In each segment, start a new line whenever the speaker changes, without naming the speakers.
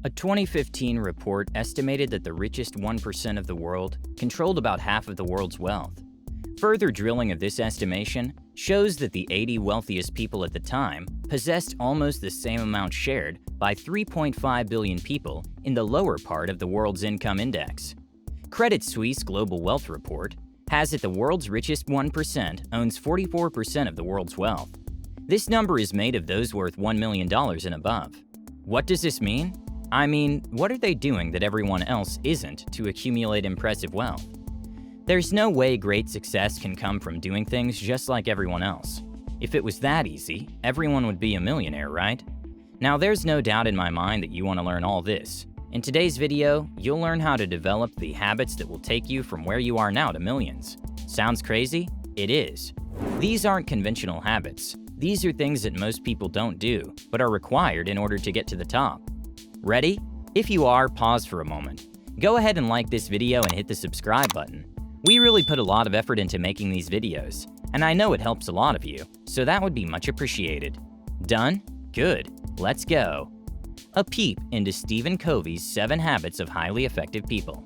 A 2015 report estimated that the richest 1% of the world controlled about half of the world's wealth. Further drilling of this estimation shows that the 80 wealthiest people at the time possessed almost the same amount shared by 3.5 billion people in the lower part of the world's income index. Credit Suisse Global Wealth Report has it the world's richest 1% owns 44% of the world's wealth. This number is made of those worth $1 million and above. What does this mean? I mean, what are they doing that everyone else isn't to accumulate impressive wealth? There's no way great success can come from doing things just like everyone else. If it was that easy, everyone would be a millionaire, right? Now, there's no doubt in my mind that you want to learn all this. In today's video, you'll learn how to develop the habits that will take you from where you are now to millions. Sounds crazy? It is. These aren't conventional habits. These are things that most people don't do, but are required in order to get to the top. Ready? If you are, pause for a moment. Go ahead and like this video and hit the subscribe button. We really put a lot of effort into making these videos, and I know it helps a lot of you, so that would be much appreciated. Done? Good. Let's go. A peep into Stephen Covey's 7 Habits of Highly Effective People.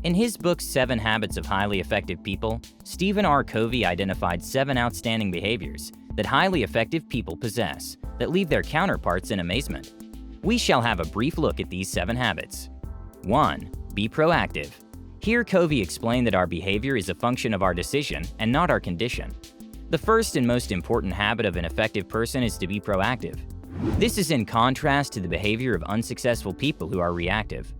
In his book 7 Habits of Highly Effective People, Stephen R. Covey identified 7 outstanding behaviors that highly effective people possess that leave their counterparts in amazement. We shall have a brief look at these 7 habits. 1. Be proactive. Here, Covey explained that our behavior is a function of our decision and not our condition. The first and most important habit of an effective person is to be proactive. This is in contrast to the behavior of unsuccessful people who are reactive.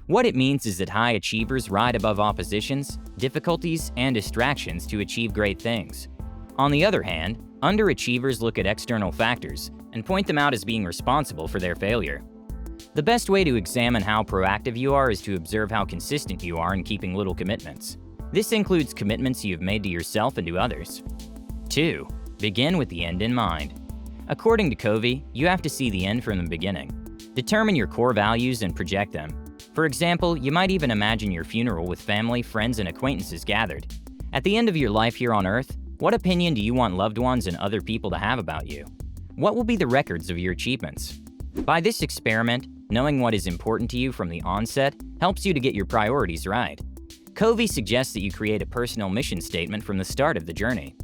What it means is that high achievers ride above oppositions, difficulties, and distractions to achieve great things. On the other hand, underachievers look at external factors and point them out as being responsible for their failure. The best way to examine how proactive you are is to observe how consistent you are in keeping little commitments. This includes commitments you have made to yourself and to others. 2. Begin with the end in mind. According to Covey, you have to see the end from the beginning. Determine your core values and project them. For example, you might even imagine your funeral with family, friends, and acquaintances gathered. At the end of your life here on Earth, what opinion do you want loved ones and other people to have about you? What will be the records of your achievements? By this experiment, knowing what is important to you from the onset helps you to get your priorities right. Covey suggests that you create a personal mission statement from the start of the journey.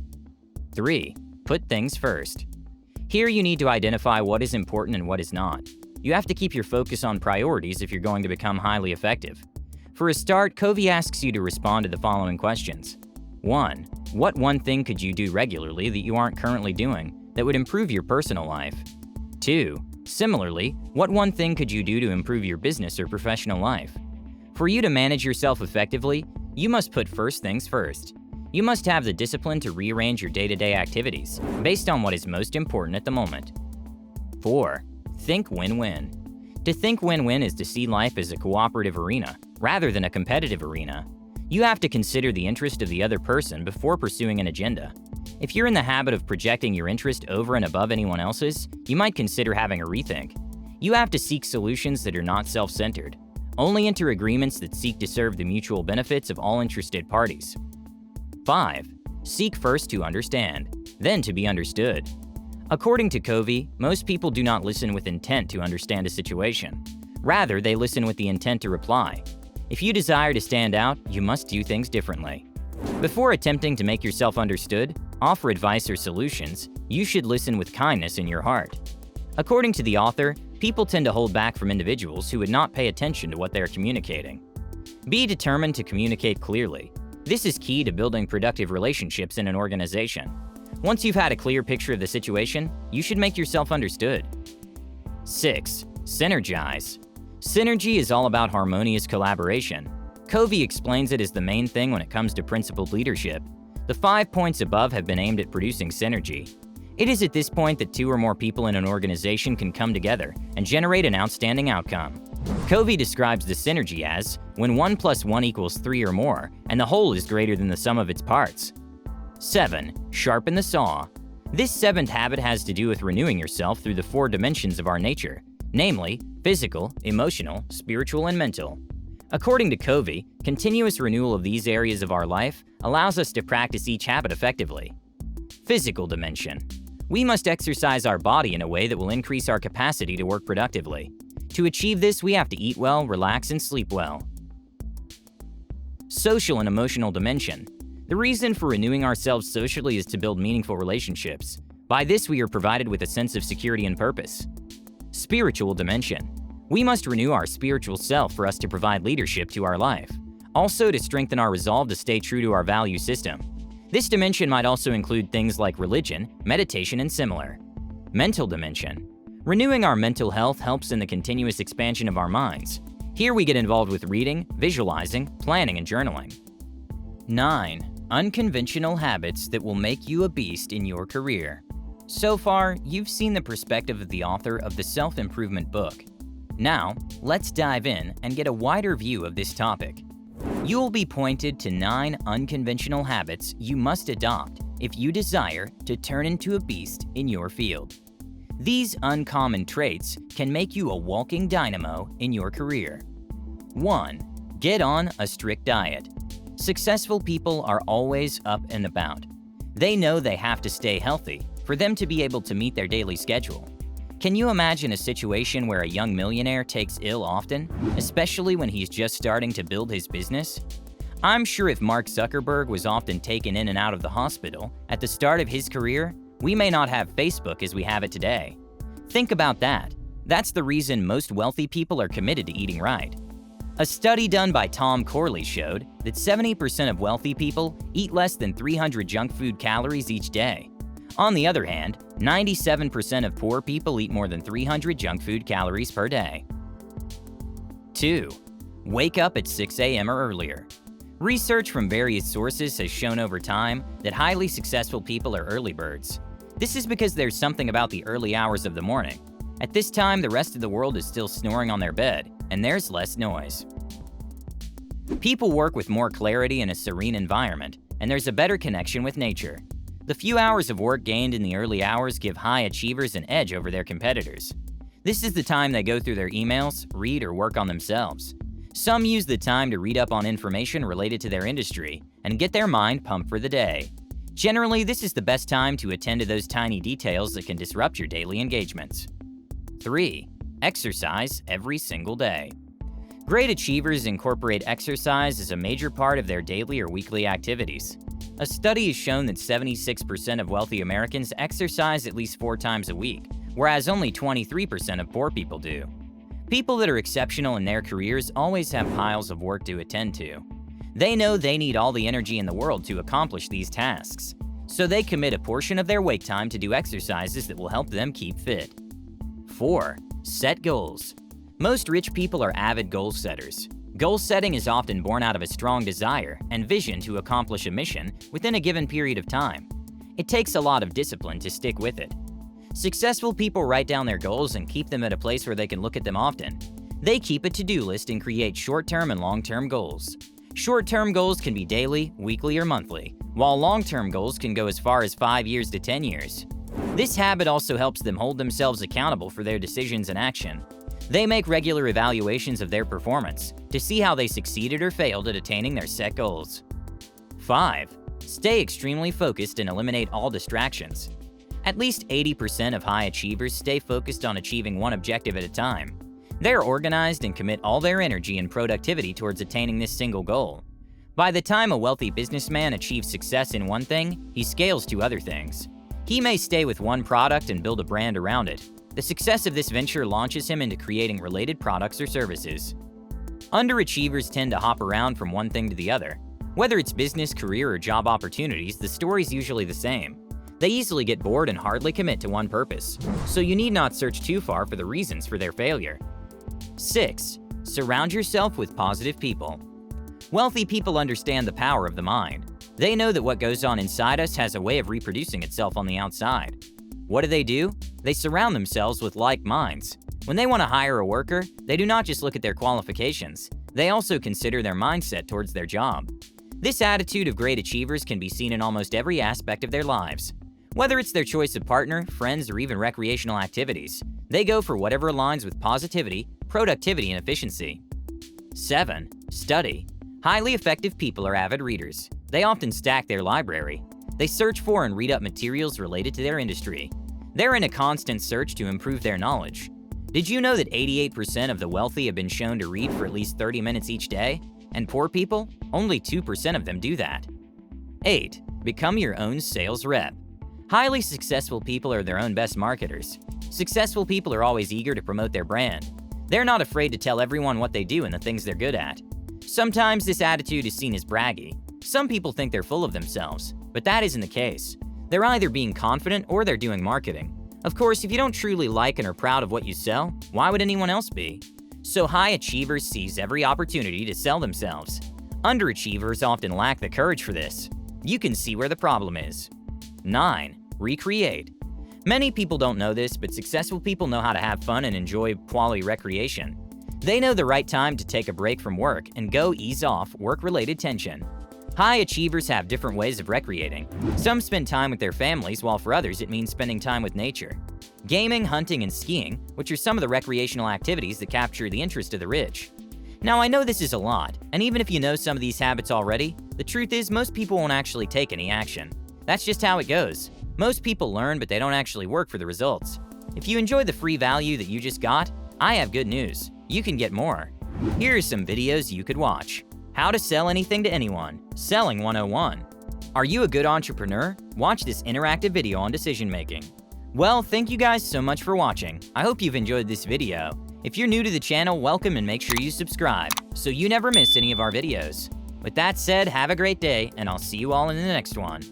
3. Put things first. Here you need to identify what is important and what is not. You have to keep your focus on priorities if you're going to become highly effective. For a start, Covey asks you to respond to the following questions. 1. What one thing could you do regularly that you aren't currently doing that would improve your personal life? 2. Similarly, what one thing could you do to improve your business or professional life? For you to manage yourself effectively, you must put first things first. You must have the discipline to rearrange your day-to-day activities based on what is most important at the moment. 4. Think win-win. To think win-win is to see life as a cooperative arena rather than a competitive arena. You have to consider the interest of the other person before pursuing an agenda. If you're in the habit of projecting your interest over and above anyone else's, you might consider having a rethink. You have to seek solutions that are not self-centered. Only enter agreements that seek to serve the mutual benefits of all interested parties. 5. Seek first to understand, then to be understood. According to Covey, most people do not listen with intent to understand a situation. Rather, they listen with the intent to reply. If you desire to stand out, you must do things differently. Before attempting to make yourself understood, offer advice or solutions, you should listen with kindness in your heart. According to the author, people tend to hold back from individuals who would not pay attention to what they are communicating. Be determined to communicate clearly. This is key to building productive relationships in an organization. Once you've had a clear picture of the situation, you should make yourself understood. 6. Synergize. Synergy is all about harmonious collaboration. Covey explains it as the main thing when it comes to principled leadership. The 5 points above have been aimed at producing synergy. It is at this point that 2 or more people in an organization can come together and generate an outstanding outcome. Covey describes the synergy as when 1 + 1 = 3 or more, and the whole is greater than the sum of its parts. 7. Sharpen the saw. This 7th habit has to do with renewing yourself through the 4 dimensions of our nature, namely physical, emotional, spiritual, and mental. According to Covey, continuous renewal of these areas of our life allows us to practice each habit effectively. Physical dimension. We must exercise our body in a way that will increase our capacity to work productively. To achieve this, we have to eat well, relax, and sleep well. Social and emotional dimension. The reason for renewing ourselves socially is to build meaningful relationships. By this, we are provided with a sense of security and purpose. Spiritual dimension. We must renew our spiritual self for us to provide leadership to our life. Also, to strengthen our resolve to stay true to our value system. This dimension might also include things like religion, meditation, and similar. Mental dimension. Renewing our mental health helps in the continuous expansion of our minds. Here we get involved with reading, visualizing, planning, and journaling. 9. Unconventional habits that will make you a beast in your career. So far, you've seen the perspective of the author of the self-improvement book. Now, let's dive in and get a wider view of this topic. You will be pointed to 9 unconventional habits you must adopt if you desire to turn into a beast in your field. These uncommon traits can make you a walking dynamo in your career. 1. Get on a strict diet. Successful people are always up and about. They know they have to stay healthy for them to be able to meet their daily schedule. Can you imagine a situation where a young millionaire takes ill often, especially when he's just starting to build his business? I'm sure if Mark Zuckerberg was often taken in and out of the hospital at the start of his career, we may not have Facebook as we have it today. Think about that. That's the reason most wealthy people are committed to eating right. A study done by Tom Corley showed that 70% of wealthy people eat less than 300 junk food calories each day. On the other hand, 97% of poor people eat more than 300 junk food calories per day. 2. Wake up at 6 a.m. or earlier. Research from various sources has shown over time that highly successful people are early birds. This is because there's something about the early hours of the morning. At this time, the rest of the world is still snoring on their bed, and there's less noise. People work with more clarity in a serene environment, and there's a better connection with nature. The few hours of work gained in the early hours give high achievers an edge over their competitors. This is the time they go through their emails, read, or work on themselves. Some use the time to read up on information related to their industry and get their mind pumped for the day. Generally, this is the best time to attend to those tiny details that can disrupt your daily engagements. 3. Exercise every single day. Great achievers incorporate exercise as a major part of their daily or weekly activities. A study has shown that 76% of wealthy Americans exercise at least 4 times a week, whereas only 23% of poor people do. People that are exceptional in their careers always have piles of work to attend to. They know they need all the energy in the world to accomplish these tasks, so they commit a portion of their wake time to do exercises that will help them keep fit. 4. Set goals. Most rich people are avid goal setters. Goal setting is often born out of a strong desire and vision to accomplish a mission within a given period of time. It takes a lot of discipline to stick with it. Successful people write down their goals and keep them at a place where they can look at them often. They keep a to-do list and create short-term and long-term goals. Short-term goals can be daily, weekly, or monthly, while long-term goals can go as far as 5 years to 10 years. This habit also helps them hold themselves accountable for their decisions and action. They make regular evaluations of their performance to see how they succeeded or failed at attaining their set goals. 5. Stay extremely focused and eliminate all distractions. At least 80% of high achievers stay focused on achieving one objective at a time. They're organized and commit all their energy and productivity towards attaining this single goal. By the time a wealthy businessman achieves success in one thing, he scales to other things. He may stay with one product and build a brand around it. The success of this venture launches him into creating related products or services. Underachievers tend to hop around from one thing to the other. Whether it's business, career, or job opportunities, the story's usually the same. They easily get bored and hardly commit to one purpose, so you need not search too far for the reasons for their failure. 6. Surround yourself with positive people. Wealthy people understand the power of the mind. They know that what goes on inside us has a way of reproducing itself on the outside. What do? They surround themselves with like minds. When they want to hire a worker, they do not just look at their qualifications. They also consider their mindset towards their job. This attitude of great achievers can be seen in almost every aspect of their lives. Whether it's their choice of partner, friends, or even recreational activities, they go for whatever aligns with positivity, productivity, and efficiency. 7. Study. Highly effective people are avid readers. They often stack their library. They search for and read up materials related to their industry. They're in a constant search to improve their knowledge. Did you know that 88% of the wealthy have been shown to read for at least 30 minutes each day? And poor people? Only 2% of them do that. 8. Become your own sales rep. Highly successful people are their own best marketers. Successful people are always eager to promote their brand. They're not afraid to tell everyone what they do and the things they're good at. Sometimes this attitude is seen as braggy. Some people think they're full of themselves, but that isn't the case. They're either being confident or they're doing marketing. Of course, if you don't truly like and are proud of what you sell, why would anyone else be? So high achievers seize every opportunity to sell themselves. Underachievers often lack the courage for this. You can see where the problem is. 9. Recreate. Many people don't know this, but successful people know how to have fun and enjoy quality recreation. They know the right time to take a break from work and go ease off work-related tension. High achievers have different ways of recreating. Some spend time with their families, while for others it means spending time with nature. Gaming, hunting, and skiing, which are some of the recreational activities that capture the interest of the rich. Now, I know this is a lot, and even if you know some of these habits already, the truth is most people won't actually take any action. That's just how it goes. Most people learn, but they don't actually work for the results. If you enjoy the free value that you just got, I have good news. You can get more. Here are some videos you could watch. How to sell anything to anyone. Selling 101. Are you a good entrepreneur? Watch this interactive video on decision making. Well, thank you guys so much for watching. I hope you've enjoyed this video. If you're new to the channel, welcome and make sure you subscribe so you never miss any of our videos. With that said, have a great day, and I'll see you all in the next one.